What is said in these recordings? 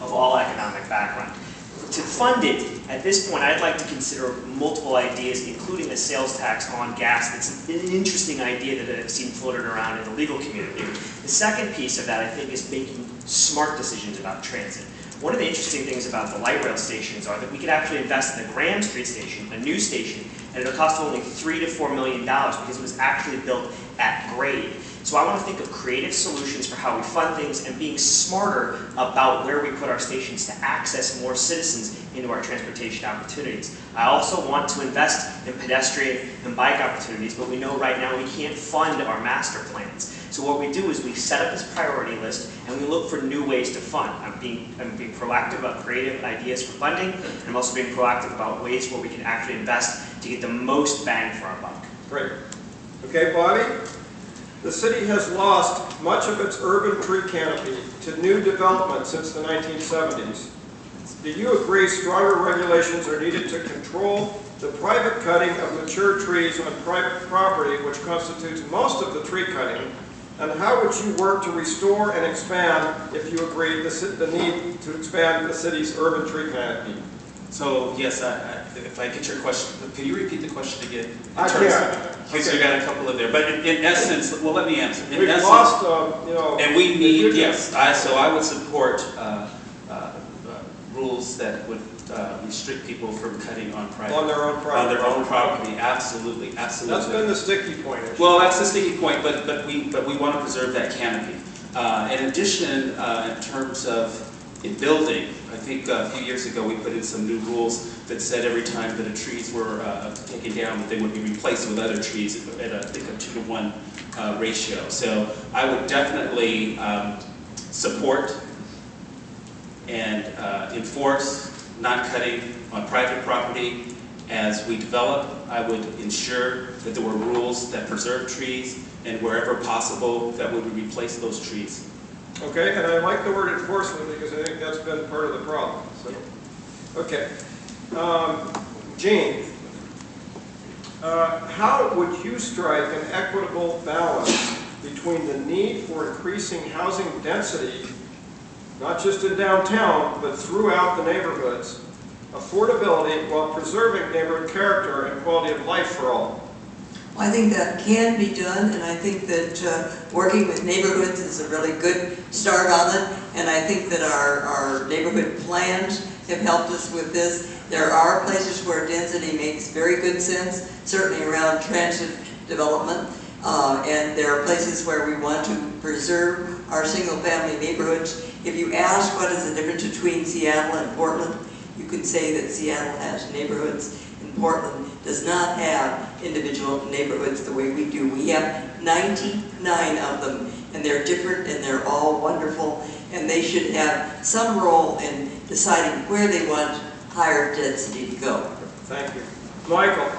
of all economic background. To fund it, at this point, I'd like to consider multiple ideas, including a sales tax on gas. It's an interesting idea that I've seen floated around in the legal community. The second piece of that, I think, is making smart decisions about transit. One of the interesting things about the light rail stations are that we could actually invest in the Graham Street station, a new station, and it'll cost only $3 to $4 million because it was actually built at grade. So I want to think of creative solutions for how we fund things and being smarter about where we put our stations to access more citizens into our transportation opportunities. I also want to invest in pedestrian and bike opportunities, but we know right now we can't fund our master plans. So what we do is we set up this priority list and we look for new ways to fund. I'm being proactive about creative ideas for funding, and I'm also being proactive about ways where we can actually invest to get the most bang for our buck. Great. Okay, Bobby? The city has lost much of its urban tree canopy to new development since the 1970s. Do you agree stronger regulations are needed to control the private cutting of mature trees on private property, which constitutes most of the tree cutting? And how would you work to restore and expand, if you agree, the need to expand the city's urban tree canopy? So, yes, if I get your question, can you repeat the question again? I can. Okay, so you got a couple of there. But in essence, well, let me answer. We've lost, and we need, yes, so I would support rules that would restrict people from cutting on private. On their own property. On their own property, absolutely, absolutely. That's been the sticky point. Well, that's the sticky point, but we want to preserve that canopy. In addition, in terms of in building, I think a few years ago we put in some new rules that said every time that the trees were taken down, that they would be replaced with other trees at I think a 2-to-1 ratio. So I would definitely support and enforce not cutting on private property. As we develop, I would ensure that there were rules that preserve trees, and wherever possible, that we would replace those trees. Okay, and I like the word enforcement because I think that's been part of the problem. So, okay. Gene, how would you strike an equitable balance between the need for increasing housing density, not just in downtown, but throughout the neighborhoods, affordability, while preserving neighborhood character and quality of life for all? I think that can be done, and I think that working with neighborhoods is a really good start on it, and I think that our neighborhood plans have helped us with this. There are places where density makes very good sense, certainly around transit development, and there are places where we want to preserve our single-family neighborhoods. If you ask what is the difference between Seattle and Portland, you could say that Seattle has neighborhoods and Portland does not have individual neighborhoods the way we do. We have 99 of them, and they're different and they're all wonderful, and they should have some role in deciding where they want higher density to go. Thank you. Michael,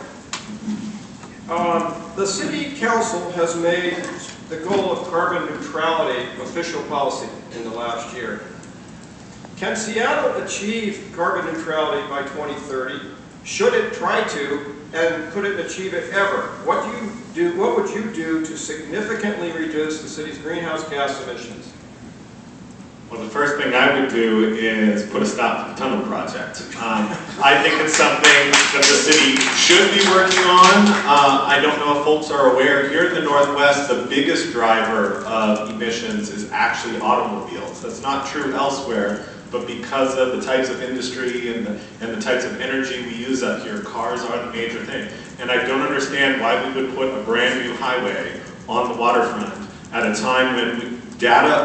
the City Council has made the goal of carbon neutrality official policy in the last year. Can Seattle achieve carbon neutrality by 2030? Should it try to, and could it achieve it ever? What would you do to significantly reduce the city's greenhouse gas emissions? Well, the first thing I would do is put a stop to the tunnel project. I think it's something that the city should be working on. I don't know if folks are aware, here in the Northwest, the biggest driver of emissions is actually automobiles. That's not true elsewhere, but because of the types of industry and the types of energy we use up here, cars are the major thing. And I don't understand why we would put a brand new highway on the waterfront at a time when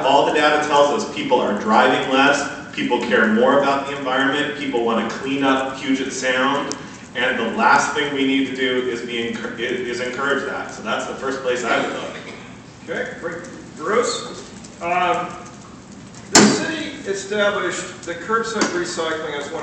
all the data tells us people are driving less, people care more about the environment, people want to clean up Puget Sound, and the last thing we need to do is encourage that. So that's the first place I would look. Okay, great. Bruce? The city established the curbside recycling as one